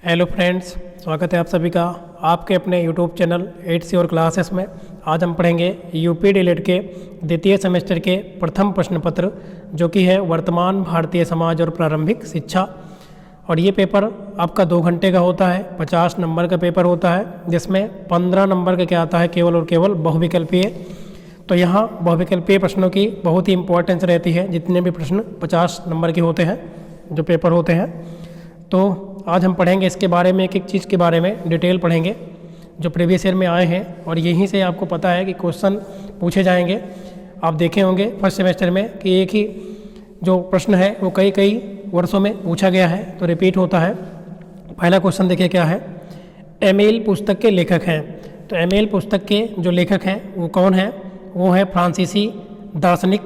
Hello friends, स्वागत है आप सभी का आपके अपने यूट्यूब चैनल 8 और क्लासेस में। आज हम पढ़ेंगे यूपी डीएलएड के द्वितीय सेमेस्टर के प्रथम प्रश्न पत्र, जो कि है वर्तमान भारतीय समाज और प्रारंभिक शिक्षा। और ये पेपर आपका 2 घंटे का होता है, 50 नंबर का पेपर होता है, जिसमें 15 नंबर का क्या आता है, केवल और केवल बहुविकल्पीय। तो यहाँ बहुविकल्पीय प्रश्नों की बहुत ही इंपॉर्टेंस रहती है। जितने भी प्रश्न 50 नंबर के होते हैं, जो पेपर होते हैं, तो आज हम पढ़ेंगे इसके बारे में, एक एक चीज़ के बारे में डिटेल पढ़ेंगे जो प्रीवियस ईयर में आए हैं। और यहीं से आपको पता है कि क्वेश्चन पूछे जाएंगे। आप देखे होंगे फर्स्ट सेमेस्टर में कि एक ही जो प्रश्न है वो कई कई वर्षों में पूछा गया है, तो रिपीट होता है। पहला क्वेश्चन देखिए क्या है। एमिल पुस्तक के लेखक हैं। तो एमिल पुस्तक के जो लेखक हैं वो कौन है? वो है फ्रांसीसी दार्शनिक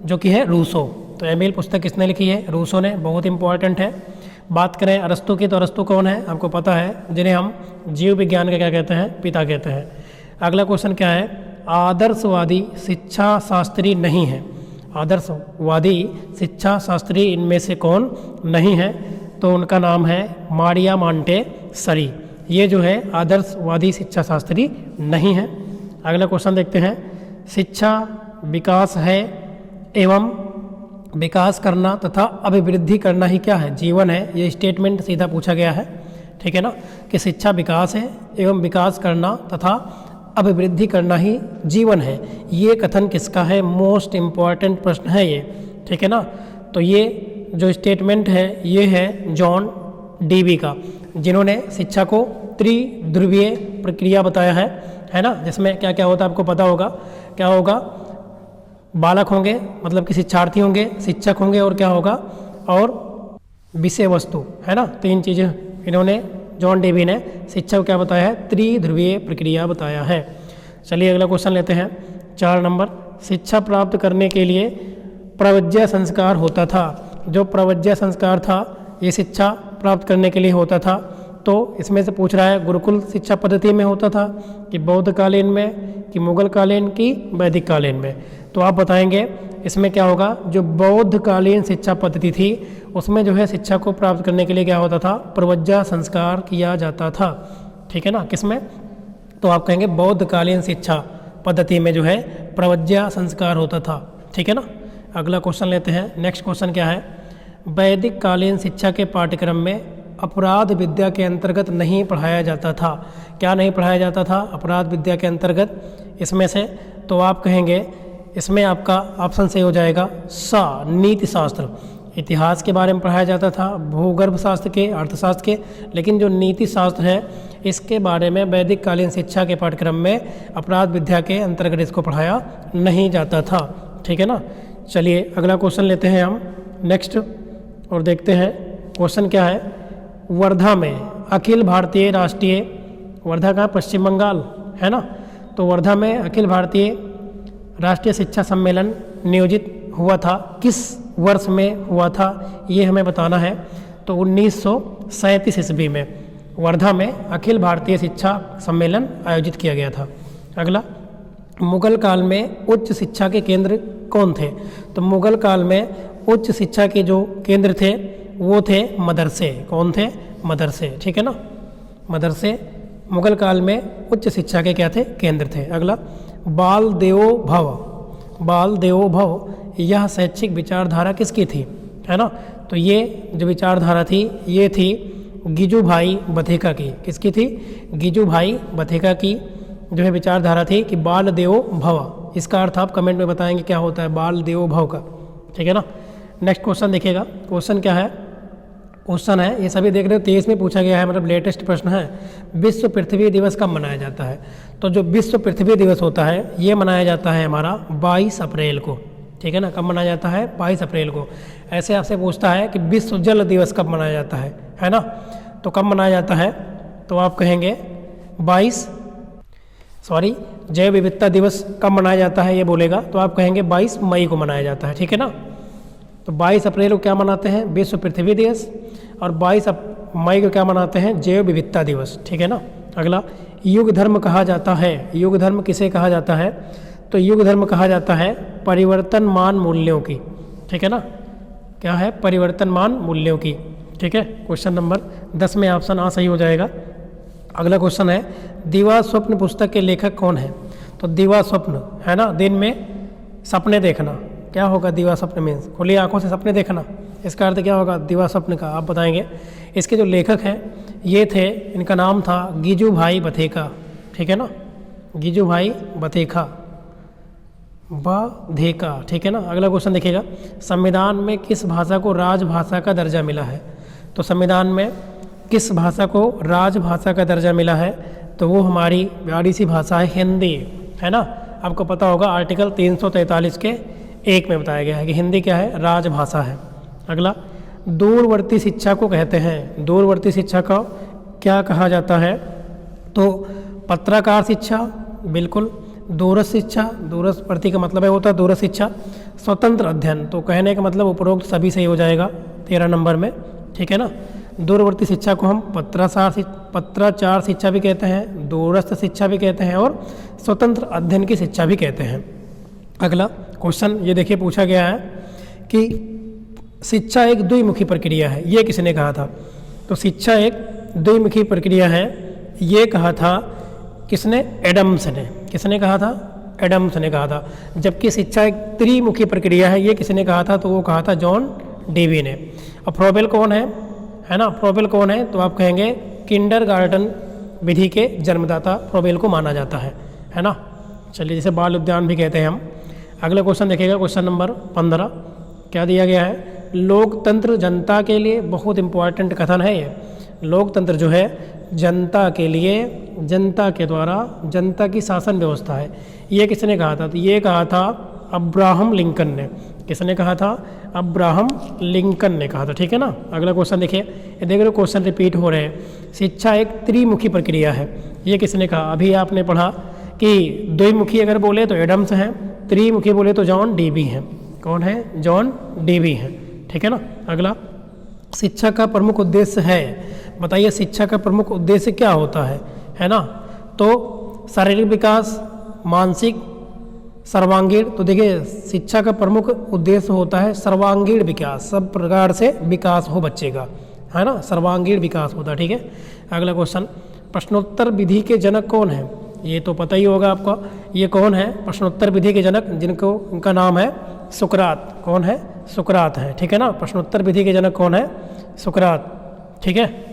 जो कि है रूसो। तो एमिल पुस्तक किसने लिखी है? रूसो ने। बहुत इंपॉर्टेंट है। बात करें अरस्तु की, तो अरस्तु कौन है? आपको पता है, जिन्हें हम जीव विज्ञान का क्या कहते हैं? पिता कहते हैं। अगला क्वेश्चन क्या है? आदर्शवादी शिक्षा शास्त्री नहीं है। आदर्शवादी शिक्षा शास्त्री इनमें से कौन नहीं है? तो उनका नाम है मारिया मॉन्टेसरी। ये जो है आदर्शवादी शिक्षा शास्त्री नहीं है। अगला क्वेश्चन देखते हैं। शिक्षा विकास है एवं विकास करना तथा अभिवृद्धि करना ही क्या है? जीवन है। ये स्टेटमेंट सीधा पूछा गया है, ठीक है ना, कि शिक्षा विकास है एवं विकास करना तथा अभिवृद्धि करना ही जीवन है। ये कथन किसका है? मोस्ट इम्पॉर्टेंट प्रश्न है ये, ठीक है ना। तो ये जो स्टेटमेंट है ये है जॉन डीवी का, जिन्होंने शिक्षा को त्रिध्रुवीय प्रक्रिया बताया है ना, जिसमें क्या क्या होता है आपको पता होगा। क्या होगा? बालक होंगे, मतलब कि शिक्षार्थी होंगे, शिक्षक होंगे, और क्या होगा? और विषय वस्तु, है ना। 3 चीज़ें इन्होंने, जॉन डेवी ने शिक्षा को क्या बताया है? त्रिध्रुवीय प्रक्रिया बताया है। चलिए अगला क्वेश्चन लेते हैं। 4 नंबर। शिक्षा प्राप्त करने के लिए प्रवज्या संस्कार होता था। जो प्रवज्या संस्कार था ये शिक्षा प्राप्त करने के लिए होता था। तो इसमें से पूछ रहा है गुरुकुल शिक्षा पद्धति में होता था कि बौद्ध कालीन में, कि मुगल कालीन, की वैदिक कालीन में। तो आप बताएंगे इसमें क्या होगा? जो बौद्ध कालीन शिक्षा पद्धति थी उसमें जो है शिक्षा को प्राप्त करने के लिए क्या होता था? प्रवज्या संस्कार किया जाता था, ठीक है ना। किसमें? तो आप कहेंगे बौद्ध कालीन शिक्षा पद्धति में जो है प्रवज्या संस्कार होता था, ठीक है ना। अगला क्वेश्चन लेते हैं। नेक्स्ट क्वेश्चन क्या है? वैदिक कालीन शिक्षा के पाठ्यक्रम में अपराध विद्या के अंतर्गत नहीं पढ़ाया जाता था। क्या नहीं पढ़ाया जाता था अपराध विद्या के अंतर्गत? इसमें से तो आप कहेंगे इसमें आपका ऑप्शन सही हो जाएगा सा, नीति शास्त्र। इतिहास के बारे में पढ़ाया जाता था, भूगर्भ शास्त्र के, अर्थशास्त्र के, लेकिन जो नीति शास्त्र है इसके बारे में वैदिक कालीन शिक्षा के पाठ्यक्रम में अपराध विद्या के अंतर्गत इसको पढ़ाया नहीं जाता था, ठीक है ना। चलिए अगला क्वेश्चन लेते हैं हम नेक्स्ट, और देखते हैं क्वेश्चन क्या है। वर्धा में अखिल भारतीय राष्ट्रीय, वर्धा का पश्चिम बंगाल है ना, तो वर्धा में अखिल भारतीय राष्ट्रीय शिक्षा सम्मेलन नियोजित हुआ था। किस वर्ष में हुआ था ये हमें बताना है। तो 1937 ईस्वी में वर्धा में अखिल भारतीय शिक्षा सम्मेलन आयोजित किया गया था। अगला, मुगल काल में उच्च शिक्षा के केंद्र कौन थे? तो मुगल काल में उच्च शिक्षा के जो केंद्र थे वो थे मदरसे। कौन थे? मदरसे, ठीक है ना। मदरसे मुगल काल में उच्च शिक्षा के क्या थे? केंद्र थे। अगला, बाल देवो भव। बाल देवो भव यह शैक्षिक विचारधारा किसकी थी? है ना। तो ये जो विचारधारा थी ये थी गिजुभाई बथेका की। किसकी थी? गिजुभाई बथेका की जो है विचारधारा थी कि बाल देवो भव। इसका अर्थ आप कमेंट में बताएंगे क्या होता है बाल देवो भव का, ठीक है ना। नेक्स्ट क्वेश्चन देखिएगा। क्वेश्चन क्या है? क्वेश्चन है, ये सभी देख रहे हो 23 में पूछा गया है, मतलब लेटेस्ट प्रश्न है। विश्व पृथ्वी दिवस कब मनाया जाता है? तो जो विश्व पृथ्वी दिवस होता है ये मनाया जाता है हमारा 22 अप्रैल को, ठीक है ना। कब मनाया जाता है? 22 अप्रैल को। ऐसे आपसे पूछता है कि विश्व जल दिवस कब मनाया जाता है ना। तो कब मनाया जाता है? तो आप कहेंगे जैव विविधता दिवस कब मनाया जाता है ये बोलेगा, तो आप कहेंगे 22 मई को मनाया जाता है, ठीक है ना। तो 22 अप्रैल को क्या मनाते हैं? विश्व पृथ्वी दिवस। और 22 मई को क्या मनाते हैं? जैव विविधता दिवस, ठीक है ना। अगला, युग धर्म कहा जाता है। युग धर्म किसे कहा जाता है? तो युग धर्म कहा जाता है परिवर्तनमान मूल्यों की, ठीक है ना। क्या है? परिवर्तनमान मूल्यों की। ठीक है, क्वेश्चन नंबर 10 में ऑप्शन आ सही हो जाएगा। अगला क्वेश्चन है दीवा स्वप्न पुस्तक के लेखक कौन है? तो दीवा स्वप्न है ना, दिन में सपने देखना। क्या होगा दीवा स्वप्न मीन्स? खुली आंखों से सपने देखना, इसका अर्थ क्या होगा दीवा स्वप्न का? आप बताएंगे। इसके जो लेखक हैं ये थे, इनका नाम था गिजू भाई बथेका। ठीक है ना, गिजू भाई बथेका बधेका। ठीक है ना। अगला क्वेश्चन देखिएगा, संविधान में किस भाषा को राजभाषा का दर्जा मिला है? तो संविधान में किस भाषा को राजभाषा का दर्जा मिला है? तो वो हमारी प्यारी सी भाषा है हिंदी, है ना। आपको पता होगा आर्टिकल 343 के 1 में बताया गया है कि हिंदी क्या है? राजभाषा है। अगला, दूरवर्ती शिक्षा को कहते हैं। दूरवर्ती शिक्षा का क्या कहा जाता है? तो पत्रकार शिक्षा, बिल्कुल। दूरस्थ शिक्षा, दूरवर्ती का मतलब है होता है दूरस्थ शिक्षा। स्वतंत्र अध्ययन, तो कहने का मतलब उपरोक्त सभी सही हो जाएगा 13 नंबर में। ठीक है ना। दूरवर्ती शिक्षा को हम पत्राचार शिक्षा भी कहते हैं, दूरस्थ शिक्षा भी कहते हैं और स्वतंत्र अध्ययन की शिक्षा भी कहते हैं। अगला क्वेश्चन ये देखिए पूछा गया है कि शिक्षा एक द्विमुखी प्रक्रिया है, ये किसने कहा था? तो शिक्षा एक द्विमुखी प्रक्रिया है, ये कहा था किसने? एडम्स ने। किसने कहा था? एडम्स ने कहा था। जबकि शिक्षा एक त्रिमुखी प्रक्रिया है, ये किसने कहा था? तो वो कहा था जॉन डेवी ने। अब फ्रोबेल कौन है ना? फ्रोबेल कौन है? तो आप कहेंगे किंडरगार्टन विधि के जन्मदाता फ्रोबेल को माना जाता है ना। चलिए, जिसे बाल उद्यान भी कहते हैं हम। अगला क्वेश्चन देखिएगा, क्वेश्चन नंबर 15 क्या दिया गया है? लोकतंत्र जनता के लिए, बहुत इंपॉर्टेंट कथन है ये। लोकतंत्र जो है जनता के लिए, जनता के द्वारा, जनता की शासन व्यवस्था है, ये किसने कहा था? तो ये कहा था अब्राहम लिंकन ने। किसने कहा था? अब्राहम लिंकन ने कहा था। ठीक है ना। अगला क्वेश्चन देखिए, ये देख रहे हो क्वेश्चन रिपीट हो रहे हैं। शिक्षा एक त्रिमुखी प्रक्रिया है, ये किसने कहा? अभी आपने पढ़ा कि द्विमुखी अगर बोले तो एडम्स हैं, त्रिमुखी बोले तो जॉन डेवी हैं। कौन है? जॉन डेवी हैं। ठीक है ना। अगला, शिक्षा का प्रमुख उद्देश्य है, बताइए शिक्षा का प्रमुख उद्देश्य क्या होता है ना। तो शारीरिक विकास, मानसिक, सर्वांगीण। तो देखिए शिक्षा का प्रमुख उद्देश्य होता है सर्वांगीण विकास, सब प्रकार से विकास हो बच्चे का, है ना, सर्वांगीण विकास होता है। ठीक है। अगला क्वेश्चन, प्रश्नोत्तर विधि के जनक कौन है? ये तो पता ही होगा आपको, ये कौन है प्रश्नोत्तर विधि के जनक? जिनको उनका नाम है सुकरात। कौन है? सुकरात है। ठीक है ना। प्रश्नोत्तर विधि के जनक कौन है? सुकरात। ठीक है।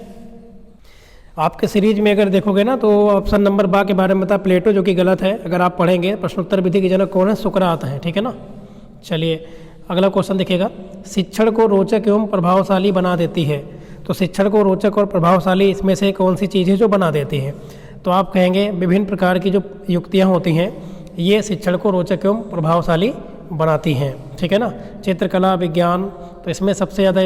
आपके सीरीज में अगर देखोगे ना तो ऑप्शन नंबर बा के बारे में बता प्लेटो, जो कि गलत है। अगर आप पढ़ेंगे प्रश्नोत्तर विधि के जनक कौन है? सुकरात है। ठीक है ना। चलिए अगला क्वेश्चन देखिएगा, शिक्षण को रोचक एवं प्रभावशाली बना देती है। तो शिक्षण को रोचक और प्रभावशाली इसमें से कौन सी चीज़ है जो बना देती है? तो आप कहेंगे विभिन्न प्रकार की जो युक्तियाँ होती हैं ये शिक्षण को रोचक एवं प्रभावशाली बनाती हैं। ठीक है ना। चित्रकला, विज्ञान, तो इसमें सबसे ज़्यादा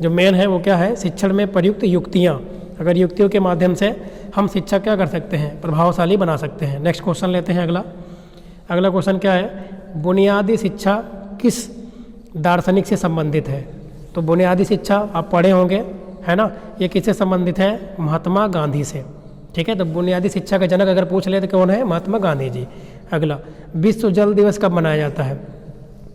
जो मेन है वो क्या है? शिक्षण में प्रयुक्त युक्तियाँ। अगर युक्तियों के माध्यम से हम शिक्षा क्या कर सकते हैं? प्रभावशाली बना सकते हैं। नेक्स्ट क्वेश्चन लेते हैं अगला क्वेश्चन क्या है? बुनियादी शिक्षा किस दार्शनिक से संबंधित है? तो बुनियादी शिक्षा आप पढ़े होंगे, है ना। ये किससे संबंधित है? महात्मा गांधी से। ठीक है। तो बुनियादी शिक्षा का जनक अगर पूछ ले तो कौन है? महात्मा गांधी जी। अगला, विश्व जल दिवस कब मनाया जाता है?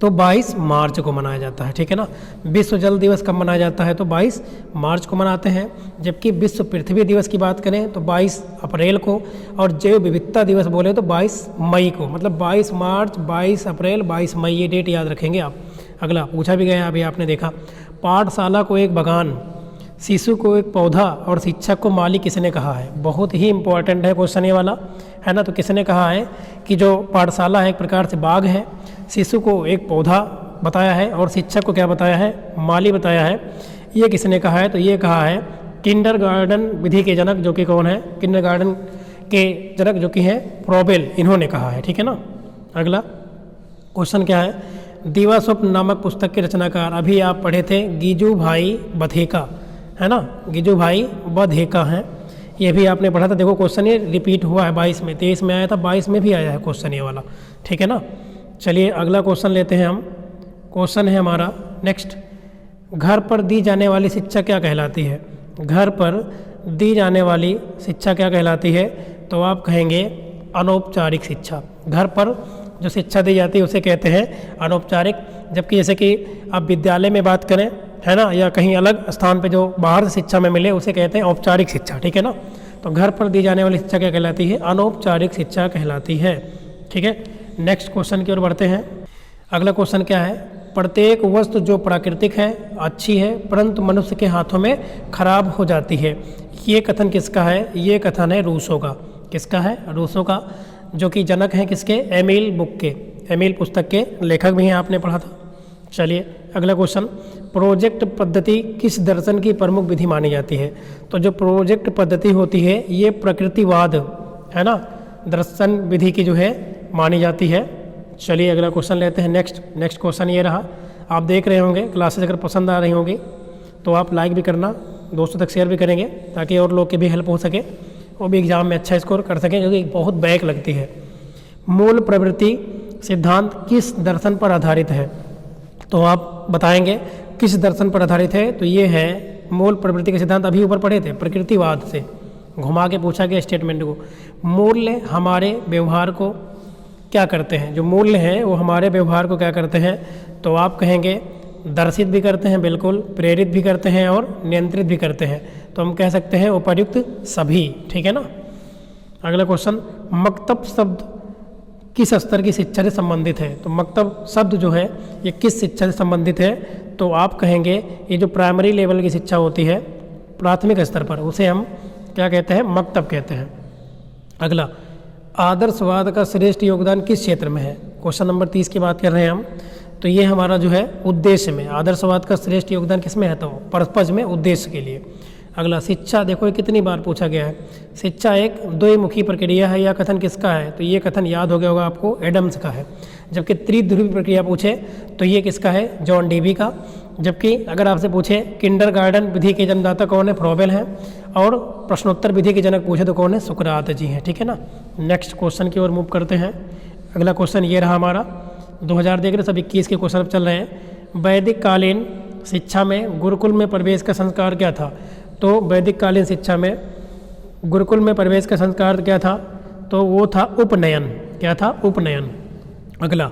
तो 22 मार्च को मनाया जाता है। ठीक है ना। विश्व जल दिवस कब मनाया जाता है? तो 22 मार्च को मनाते हैं। जबकि विश्व पृथ्वी दिवस की बात करें तो 22 अप्रैल को, और जैव विविधता दिवस बोले तो 22 मई को। मतलब 22 मार्च, 22 अप्रैल, 22 मई, ये डेट याद रखेंगे आप। अगला पूछा भी गया, अभी आपने देखा, पाठशाला को एक बगान, शिशु को एक पौधा और शिक्षक को माली किसने कहा है? बहुत ही इंपॉर्टेंट है क्वेश्चन ये वाला, है ना। तो किसने कहा है कि जो पाठशाला है एक प्रकार से बाग है, शिशु को एक पौधा बताया है और शिक्षक को क्या बताया है? माली बताया है। ये किसने कहा है? तो ये कहा है किंडरगार्टन विधि के जनक, जो कि कौन है? किंडरगार्टन के जनक जो कि हैं फ्रोबेल, इन्होंने कहा है। ठीक है ना। अगला क्वेश्चन क्या है? दीवा स्वप्न नामक पुस्तक के रचनाकार, अभी आप पढ़े थे गिजू भाई बधेका, है ना। गिजू भाई बधेका हैं, ये भी आपने पढ़ा था। देखो क्वेश्चन ये रिपीट हुआ है 22 में, 23 में आया था, 22 में भी आया है क्वेश्चन ये वाला। ठीक है ना। चलिए अगला क्वेश्चन लेते हैं हम। क्वेश्चन है हमारा नेक्स्ट, घर पर दी जाने वाली शिक्षा क्या कहलाती है? घर पर दी जाने वाली शिक्षा क्या कहलाती है? तो आप कहेंगे अनौपचारिक शिक्षा। घर पर जो शिक्षा दी जाती है उसे कहते हैं अनौपचारिक। जबकि जैसे कि आप विद्यालय में बात करें है ना, या कहीं अलग स्थान पे जो बाहर से शिक्षा में मिले उसे कहते हैं औपचारिक शिक्षा, ठीक है ना। तो घर पर दी जाने वाली शिक्षा क्या कहलाती है? अनौपचारिक शिक्षा कहलाती है, ठीक है। नेक्स्ट क्वेश्चन की ओर बढ़ते हैं। अगला क्वेश्चन क्या है? प्रत्येक वस्तु जो प्राकृतिक है, अच्छी है, परंतु मनुष्य के हाथों में खराब हो जाती है, ये कथन किसका है? ये कथन है रूसो का। किसका है? रूसो का, जो कि जनक हैं किसके? एमिल बुक के। एमिल पुस्तक के लेखक भी हैं, आपने पढ़ा था। चलिए अगला क्वेश्चन, प्रोजेक्ट पद्धति किस दर्शन की प्रमुख विधि मानी जाती है? तो जो प्रोजेक्ट पद्धति होती है ये प्रकृतिवाद, है ना, दर्शन विधि की जो है मानी जाती है। चलिए अगला क्वेश्चन लेते हैं। नेक्स्ट क्वेश्चन ये रहा। आप देख रहे होंगे, क्लासेस अगर पसंद आ रही होंगी तो आप लाइक भी करना, दोस्तों तक शेयर भी करेंगे, ताकि और लोग की भी हेल्प हो सके, वो भी एग्जाम में अच्छा स्कोर कर सकें, क्योंकि बहुत बैक लगती है। मूल प्रवृत्ति सिद्धांत किस दर्शन पर आधारित है? तो आप बताएंगे किस दर्शन पर आधारित है? तो ये है मूल प्रवृत्ति के सिद्धांत, अभी ऊपर पढ़े थे, प्रकृतिवाद से घुमा के पूछा गया स्टेटमेंट को। मूल्य हमारे व्यवहार को क्या करते हैं? जो मूल्य हैं वो हमारे व्यवहार को क्या करते हैं? तो आप कहेंगे दर्शित भी करते हैं, बिल्कुल, प्रेरित भी करते हैं और नियंत्रित भी करते हैं। तो हम कह सकते हैं उपर्युक्त सभी, ठीक है ना। अगला क्वेश्चन, मकतब शब्द किस स्तर की शिक्षा से संबंधित है? तो मकतब शब्द जो है ये किस शिक्षा से संबंधित है? तो आप कहेंगे ये जो प्राइमरी लेवल की शिक्षा होती है, प्राथमिक स्तर पर, उसे हम क्या कहते हैं? मकतब कहते हैं। अगला, आदर्शवाद का श्रेष्ठ योगदान किस क्षेत्र में है? क्वेश्चन नंबर 30 की बात कर रहे हैं हम। तो ये हमारा जो है उद्देश्य में, आदर्शवाद का श्रेष्ठ योगदान किस में है? तो पर्पज में, उद्देश्य के लिए। अगला, शिक्षा, देखो ये कितनी बार पूछा गया है। शिक्षा एक द्विमुखी प्रक्रिया है, यह कथन किसका है? तो ये कथन याद हो गया होगा आपको, एडम्स का है। जबकि त्रिध्रुवी प्रक्रिया पूछे तो ये किसका है? जॉन डेवी का। जबकि अगर आपसे पूछे किंडरगार्टन विधि के जन्मदाता कौन है? फ्रॉबेल हैं। और प्रश्नोत्तर विधि के जनक पूछे तो कौन है? सुकरात जी हैं, ठीक है ना। नेक्स्ट क्वेश्चन की ओर मूव करते हैं। अगला क्वेश्चन ये रहा हमारा, 2000 देख रहे सब 21 के क्वेश्चन चल रहे हैं। वैदिक कालीन शिक्षा में गुरुकुल में प्रवेश का संस्कार क्या था? तो वैदिक कालीन शिक्षा में गुरुकुल में प्रवेश का संस्कार क्या था? तो वो था उपनयन। क्या था? उपनयन। अगला,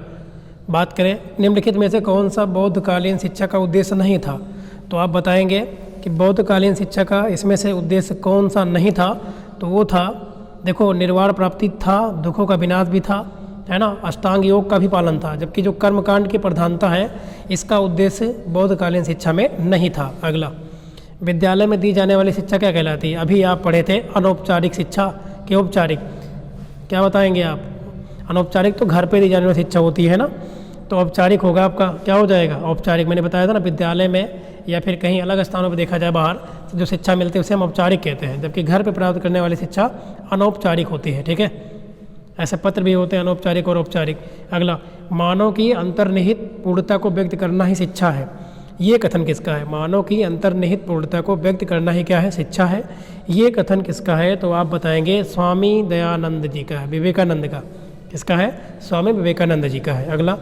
बात करें निम्नलिखित में से कौन सा बौद्धकालीन शिक्षा का उद्देश्य नहीं था? तो आप बताएंगे कि बौद्धकालीन शिक्षा का इसमें से उद्देश्य कौन सा नहीं था? तो वो था, देखो, निर्वाण प्राप्ति था, दुखों का विनाश भी था, है ना, अष्टांग योग का भी पालन था। जबकि जो कर्मकांड की प्रधानता है इसका उद्देश्य बौद्धकालीन शिक्षा में नहीं था। अगला, विद्यालय में दी जाने वाली शिक्षा क्या कहलाती है? अभी आप पढ़े थे अनौपचारिक शिक्षा कि औपचारिक, क्या बताएंगे आप? अनौपचारिक तो घर पे दी जाने वाली शिक्षा होती है ना, तो औपचारिक होगा आपका, क्या हो जाएगा? औपचारिक। मैंने बताया था ना, विद्यालय में या फिर कहीं अलग स्थानों पर देखा जाए बाहर, तो जो शिक्षा मिलती है उसे हम औपचारिक कहते हैं, जबकि घर पर प्राप्त करने वाली शिक्षा अनौपचारिक होती है, ठीक है। ऐसे पत्र भी होते हैं अनौपचारिक और औपचारिक। अगला, मानव की अंतर्निहित पूर्णता को व्यक्त करना ही शिक्षा है, ये कथन किसका है? मानव की अंतर्निहित पूर्णता को व्यक्त करना ही क्या है? शिक्षा है। ये कथन किसका है? तो आप बताएंगे स्वामी दयानंद जी का है, विवेकानंद का। किसका है? स्वामी विवेकानंद जी का है। अगला,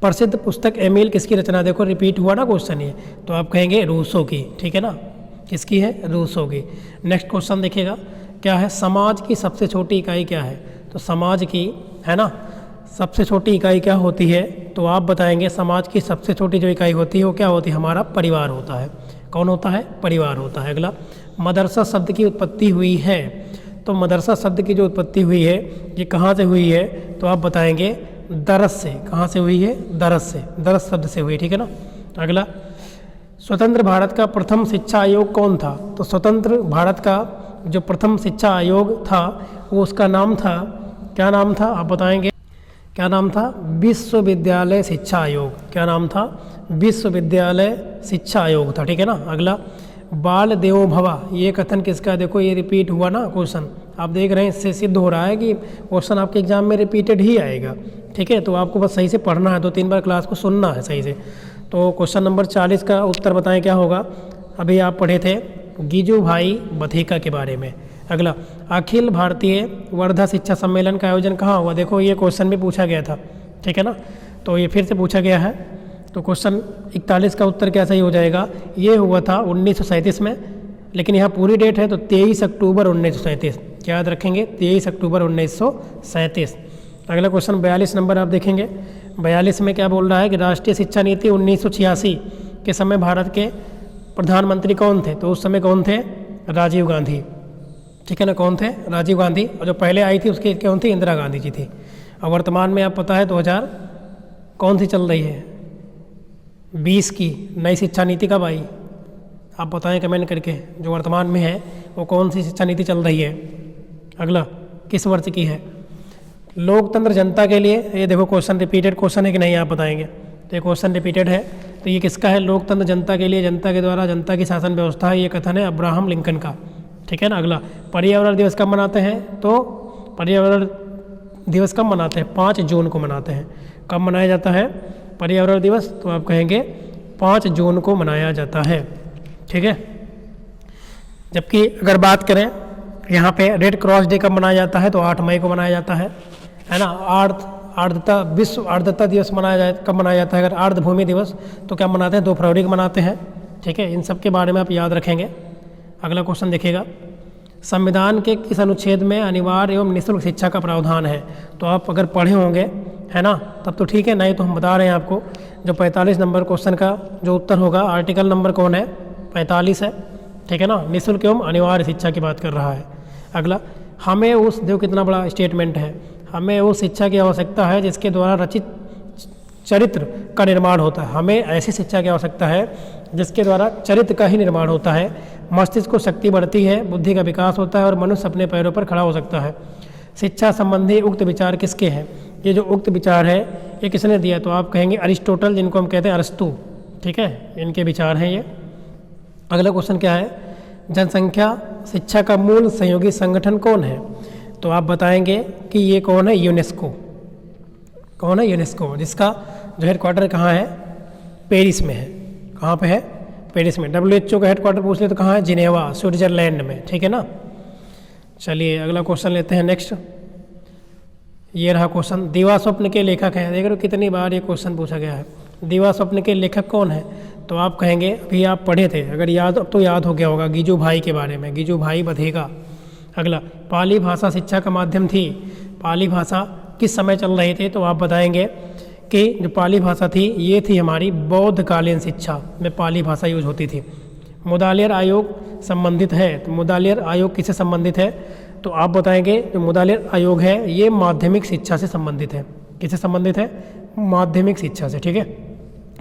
प्रसिद्ध पुस्तक एमिल किसकी रचना? देखो रिपीट हुआ ना क्वेश्चन ये, तो आप कहेंगे रूसो की, ठीक है ना। किसकी है? रूसो की। नेक्स्ट क्वेश्चन देखिएगा, क्या है? समाज की सबसे छोटी इकाई क्या है? तो समाज की, है ना, सबसे छोटी इकाई क्या होती है? तो आप बताएंगे समाज की सबसे छोटी जो इकाई होती है वो क्या होती है? हमारा परिवार होता है। कौन होता है? परिवार होता है। अगला, मदरसा शब्द की उत्पत्ति हुई है। तो मदरसा शब्द की जो उत्पत्ति हुई है ये कहाँ से हुई है? तो आप बताएंगे दरस से। कहाँ से हुई है? दरस से, दरस शब्द से हुई, ठीक है ना। अगला, स्वतंत्र भारत का प्रथम शिक्षा आयोग कौन था? तो स्वतंत्र भारत का जो प्रथम शिक्षा आयोग था वो उसका नाम था, क्या नाम था? आप बताएंगे क्या नाम था? विश्वविद्यालय शिक्षा आयोग। क्या नाम था? विश्वविद्यालय शिक्षा आयोग था, ठीक है ना। अगला, बाल देवो भवा, ये कथन किसका? देखो ये रिपीट हुआ ना क्वेश्चन, आप देख रहे हैं, इससे सिद्ध हो रहा है कि क्वेश्चन आपके एग्जाम में रिपीटेड ही आएगा, ठीक है। तो आपको बस सही से पढ़ना है, 2-3 बार क्लास को सुनना है सही से। तो क्वेश्चन नंबर 40 का उत्तर बताएं क्या होगा? अभी आप पढ़े थे गिजू भाई बथेका के बारे में। अगला, अखिल भारतीय वर्धा शिक्षा सम्मेलन का आयोजन कहाँ हुआ? देखो ये क्वेश्चन भी पूछा गया था, ठीक है ना, तो ये फिर से पूछा गया है। तो क्वेश्चन 41 का उत्तर क्या सही हो जाएगा? ये हुआ था 1937 में, लेकिन यहाँ पूरी डेट है तो 23 अक्टूबर 1937, क्या याद रखेंगे? 23 अक्टूबर 1937। अगला क्वेश्चन 42 नंबर आप देखेंगे, 42 में क्या बोल रहा है कि राष्ट्रीय शिक्षा नीति 1986 के समय भारत के प्रधानमंत्री कौन थे? तो उस समय कौन थे? राजीव गांधी। ठीक है ना, कौन थे? राजीव गांधी। और जो पहले आई थी उसकी कौन थी? इंदिरा गांधी जी थी। और वर्तमान में आप पता है 2000 कौन सी चल रही है? 20 की नई शिक्षा नीति कब आई? आप बताएं कमेंट करके, जो वर्तमान में है वो कौन सी शिक्षा नीति चल रही है? अगला किस वर्ष की है? लोकतंत्र जनता के लिए, ये देखो क्वेश्चन रिपीटेड क्वेश्चन है कि नहीं आप बताएंगे। तो ये क्वेश्चन रिपीटेड है, तो ये किसका है? लोकतंत्र जनता के लिए, जनता के द्वारा जनता की शासन व्यवस्था है, ये कथन है अब्राहम लिंकन का। ठीक है ना। अगला पर्यावरण दिवस कब मनाते हैं? तो पर्यावरण दिवस कब मनाते हैं? 5 जून को मनाते हैं। कब मनाया जाता है पर्यावरण दिवस? तो आप कहेंगे 5 जून को मनाया जाता है। ठीक है। जबकि अगर बात करें यहाँ पे रेड क्रॉस डे कब मनाया जाता है? तो 8 मई को मनाया जाता है ना। आर्द्रता विश्व आर्द्रता दिवस कब मनाया जाता है? अगर आर्द्रभूमि दिवस तो क्या मनाते हैं? 2 फरवरी को मनाते हैं। ठीक है, इन सब के बारे में आप याद रखेंगे। अगला क्वेश्चन देखिएगा, संविधान के किस अनुच्छेद में अनिवार्य एवं निःशुल्क शिक्षा का प्रावधान है? तो आप अगर पढ़े होंगे, है ना, तब तो ठीक है, नहीं तो हम बता रहे हैं आपको। जो 45 नंबर क्वेश्चन का जो उत्तर होगा, आर्टिकल नंबर कौन है? 45 है। ठीक है ना, निःशुल्क एवं अनिवार्य शिक्षा की बात कर रहा है। अगला, हमें उस, देखो कितना बड़ा स्टेटमेंट है, हमें उस शिक्षा की आवश्यकता है जिसके द्वारा रचित चरित्र का निर्माण होता है। हमें ऐसी शिक्षा की आवश्यकता है जिसके द्वारा चरित्र का ही निर्माण होता है, मस्तिष्क को शक्ति बढ़ती है, बुद्धि का विकास होता है और मनुष्य अपने पैरों पर खड़ा हो सकता है। शिक्षा संबंधी उक्त विचार किसके हैं? ये जो उक्त विचार है ये किसने दिया? तो आप कहेंगे अरिस्टोटल, जिनको हम कहते हैं अरस्तु। ठीक है, इनके विचार हैं ये। अगला क्वेश्चन क्या है? जनसंख्या शिक्षा का मूल सहयोगी संगठन कौन है? तो आप बताएंगे कि ये कौन है? यूनेस्को। कौन है? यूनेस्को, जिसका जो हेडक्वार्टर कहाँ है? पेरिस में है। कहाँ पे है? पेरिस में। WHO का हेडक्वार्टर पूछ ले तो कहाँ है? जिनेवा, स्विट्जरलैंड में। ठीक है ना। चलिए अगला क्वेश्चन लेते हैं नेक्स्ट। ये रहा क्वेश्चन, दीवा स्वप्न के लेखक हैं। देख रहे हो कितनी बार ये क्वेश्चन पूछा गया है। दीवा स्वप्न के लेखक कौन है? तो आप कहेंगे, अभी आप पढ़े थे, अगर याद अब तो याद हो गया होगा, गिजू भाई के बारे में, गिजू भाई बधेगा। अगला, पाली भाषा शिक्षा का माध्यम थी। पाली भाषा किस समय चल रही थी? तो आप बताएंगे कि जो पाली भाषा थी ये थी हमारी बौद्धकालीन शिक्षा में पाली भाषा यूज होती थी। मुदालियर आयोग संबंधित है, तो मुदालियर आयोग किससे संबंधित है? तो आप बताएंगे जो मुदालियर आयोग है ये माध्यमिक शिक्षा से संबंधित है। किससे संबंधित है? माध्यमिक शिक्षा से। ठीक है।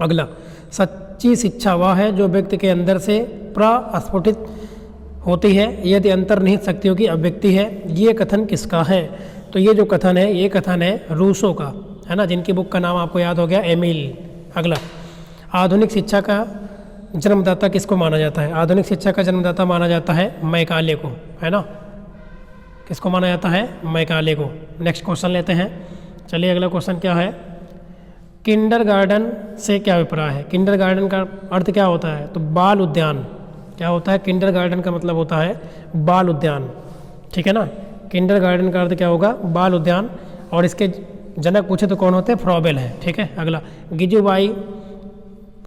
अगला, सच्ची शिक्षा वह है जो व्यक्ति के अंदर से प्रस्फुटित होती है, यदि अंतर्निहित शक्तियों की अभिव्यक्ति है। ये कथन किसका है? तो ये जो कथन है ये कथन है रूसो का, है ना, जिनकी बुक का नाम आपको याद हो गया, एमिल। अगला, आधुनिक शिक्षा का जन्मदाता किसको माना जाता है? आधुनिक शिक्षा का जन्मदाता माना जाता है मैकाले को, है ना। किसको माना जाता है? मैकाले को। नेक्स्ट क्वेश्चन लेते हैं। चलिए अगला क्वेश्चन क्या है? किंडरगार्टन से क्या अभिप्राय है? किंडरगार्टन का अर्थ क्या होता है? तो बाल उद्यान। क्या होता है? किंडरगार्टन का मतलब होता है बाल उद्यान। ठीक है ना। किंडरगार्टन का अर्थ क्या होगा? बाल उद्यान। और इसके जनक पूछे तो कौन होते हैं? फ्रॉबेल है। ठीक है। अगला, गिजू भाई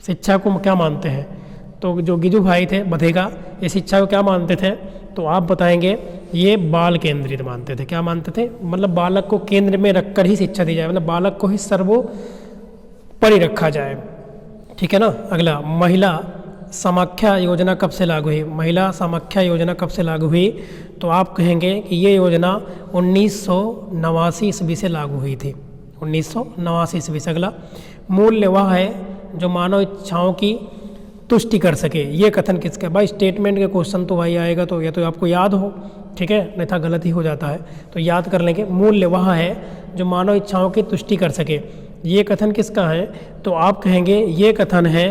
शिक्षा को क्या मानते हैं? तो जो गिजू भाई थे बधेगा, ये शिक्षा को क्या मानते थे? तो आप बताएंगे ये बाल केंद्रित मानते थे। क्या मानते थे? मतलब बालक को केंद्र में रखकर ही शिक्षा दी जाए, मतलब बालक को ही सर्वोपरि रखा जाए। ठीक है ना। अगला, महिला समाख्या योजना कब से लागू हुई? महिला समाख्या योजना कब से लागू हुई? तो आप कहेंगे कि ये योजना 1989 ईस्वी से लागू हुई थी। 1989 ईस्वी से। अगला, मूल्य वह है जो मानव इच्छाओं की तुष्टि कर सके। ये कथन किसका? भाई स्टेटमेंट के क्वेश्चन तो भाई आएगा तो या तो आपको याद हो, ठीक है, नहीं था गलत ही हो जाता है, तो याद कर लेंगे। मूल्य वह है जो मानव इच्छाओं की तुष्टि कर सके। ये कथन किसका है? तो आप कहेंगे ये कथन है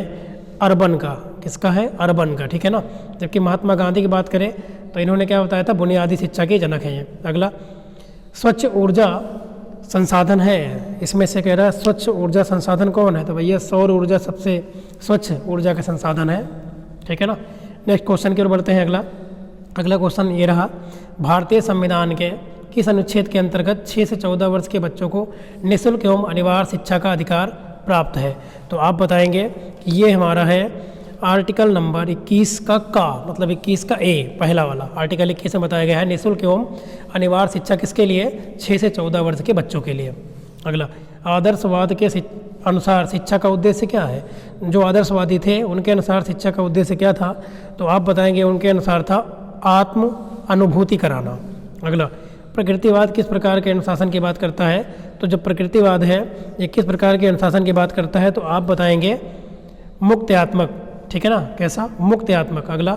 अर्बन का। किसका है? अर्बन का। ठीक है ना। जबकि महात्मा गांधी की बात करें तो इन्होंने क्या बताया था? बुनियादी शिक्षा के जनक हैं ये। अगला, स्वच्छ ऊर्जा संसाधन है, इसमें से कह रहा है स्वच्छ ऊर्जा संसाधन कौन है? तो भैया सौर ऊर्जा सबसे स्वच्छ ऊर्जा का संसाधन है। ठीक है ना। नेक्स्ट क्वेश्चन की ओर बढ़ते हैं। अगला क्वेश्चन ये रहा, भारतीय संविधान के किस अनुच्छेद के अंतर्गत 6 से 14 वर्ष के बच्चों को निःशुल्क एवं अनिवार्य शिक्षा का अधिकार प्राप्त है? तो आप बताएंगे कि ये हमारा है आर्टिकल नंबर 21 का मतलब 21 का ए, पहला वाला आर्टिकल 21 में बताया गया है निःशुल्क एवं अनिवार्य शिक्षा किसके लिए? 6 से 14 वर्ष के बच्चों के लिए। अगला, आदर्शवाद के अनुसार शिक्षा का उद्देश्य क्या है? जो आदर्शवादी थे उनके अनुसार शिक्षा का उद्देश्य क्या था? तो आप बताएंगे उनके अनुसार था आत्म अनुभूति कराना। अगला, प्रकृतिवाद किस प्रकार के अनुशासन की बात करता है? तो जब प्रकृतिवाद है ये किस प्रकार के अनुशासन की बात करता है? तो आप बताएंगे मुक्त्यात्मक, ठीक है ना, कैसा? मुक्त्यात्मक। अगला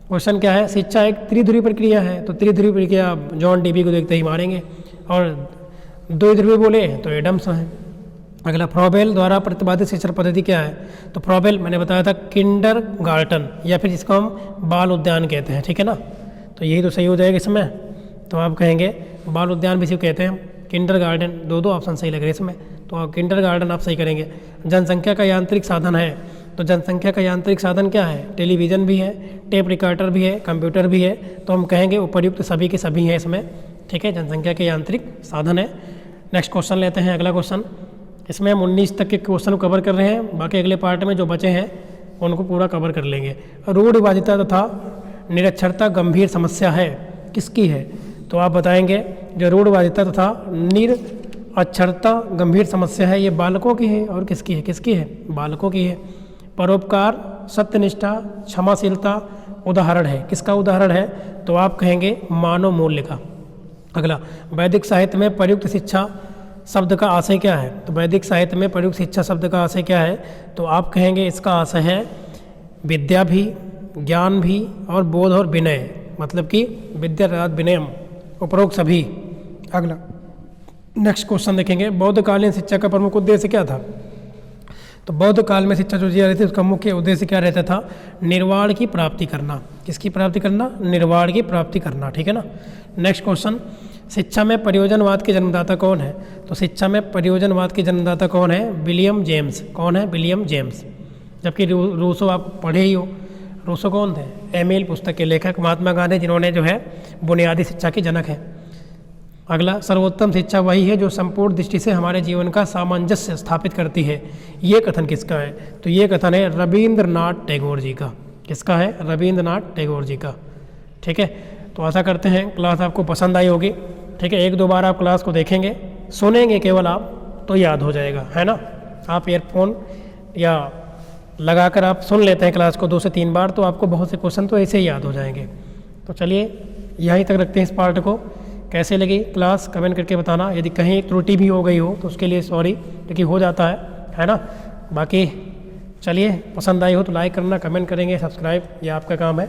क्वेश्चन क्या है? शिक्षा एक त्रिध्रुवी प्रक्रिया है, तो त्रिध्रुवी प्रक्रिया जॉन डीबी को देखते ही मारेंगे, और द्विध्रुवी बोले तो एडम्स हैं। अगला, फ्रॉबेल द्वारा प्रतिपादित शिक्षण पद्धति क्या है? तो फ्रॉबेल मैंने बताया था किंडरगार्टन, या फिर जिसको हम बाल उद्यान कहते हैं, ठीक है ना, तो यही तो सही हो जाएगा इसमें। तो आप कहेंगे बाल उद्यान भी इसी को कहते हैं, किंडरगार्टन, दो ऑप्शन सही लग रहे हैं इसमें, तो आप किंडरगार्टन आप सही करेंगे। जनसंख्या का यांत्रिक साधन है, तो जनसंख्या का यांत्रिक साधन क्या है? टेलीविज़न भी है, टेप रिकॉर्डर भी है, कंप्यूटर भी है, तो हम कहेंगे उपर्युक्त सभी के सभी हैं इसमें, ठीक है, जनसंख्या के यांत्रिक साधन है। नेक्स्ट क्वेश्चन लेते हैं, अगला क्वेश्चन। इसमें हम 19 तक के क्वेश्चन को कवर कर रहे हैं, बाकी अगले पार्ट में जो बचे हैं उनको पूरा कवर कर लेंगे। रूढ़िवादिता तथा निरक्षरता गंभीर समस्या है, किसकी है? तो आप बताएंगे जो रूढ़िवादिता तथा निरक्षरता गंभीर समस्या है ये बालकों की है, और किसकी है? किसकी है? बालकों की है। परोपकार, सत्यनिष्ठा, क्षमाशीलता उदाहरण है, किसका उदाहरण है? तो आप कहेंगे मानव मूल्य का। अगला, वैदिक साहित्य में प्रयुक्त शिक्षा शब्द का आशय क्या है? तो वैदिक साहित्य में प्रयुक्त शिक्षा शब्द का आशय क्या है? तो आप कहेंगे इसका आशय है विद्या भी, ज्ञान भी, और बोध और विनय, मतलब कि विद्या अर्थात विनयम, उपरोक्त सभी। अगला नेक्स्ट क्वेश्चन देखेंगे, बौद्धकालीन शिक्षा का प्रमुख उद्देश्य क्या था? तो बौद्ध काल में शिक्षा जो दी जा रही थी उसका मुख्य उद्देश्य क्या रहता था? निर्वाण की प्राप्ति करना। किसकी प्राप्ति करना? निर्वाण की प्राप्ति करना, ठीक है ना। नेक्स्ट क्वेश्चन, शिक्षा में प्रयोजनवाद के जन्मदाता कौन है? तो शिक्षा में प्रयोजनवाद के जन्मदाता कौन है? William James. कौन है? William James. जबकि रूसो आप पढ़े ही हो, रूसो कौन थे? एमिल पुस्तक के लेखक, महात्मा गांधी जिन्होंने जो है बुनियादी शिक्षा के जनक हैं। अगला, सर्वोत्तम शिक्षा वही है जो संपूर्ण दृष्टि से हमारे जीवन का सामंजस्य स्थापित करती है, ये कथन किसका है? तो ये कथन है रविंद्रनाथ टैगोर जी का। किसका है? रविंद्रनाथ टैगोर जी का, ठीक है। तो आशा करते हैं क्लास आपको पसंद आई होगी, ठीक है। एक दो बार आप क्लास को देखेंगे, सुनेंगे केवल आप, तो याद हो जाएगा, है ना। आप ईयरफोन या लगाकर आप सुन लेते हैं क्लास को 2 से 3 बार, तो आपको बहुत से क्वेश्चन तो ऐसे ही याद हो जाएंगे। तो चलिए यहीं तक रखते हैं इस पार्ट को। कैसे लगी क्लास कमेंट करके बताना, यदि कहीं त्रुटि भी हो गई हो तो उसके लिए सॉरी, क्योंकि हो जाता है ना। बाकी चलिए, पसंद आई हो तो लाइक करना, कमेंट करेंगे, सब्सक्राइब, ये आपका काम है,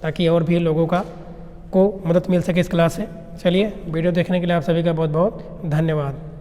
ताकि और भी लोगों को मदद मिल सके इस क्लास से। चलिए, वीडियो देखने के लिए आप सभी का बहुत बहुत धन्यवाद।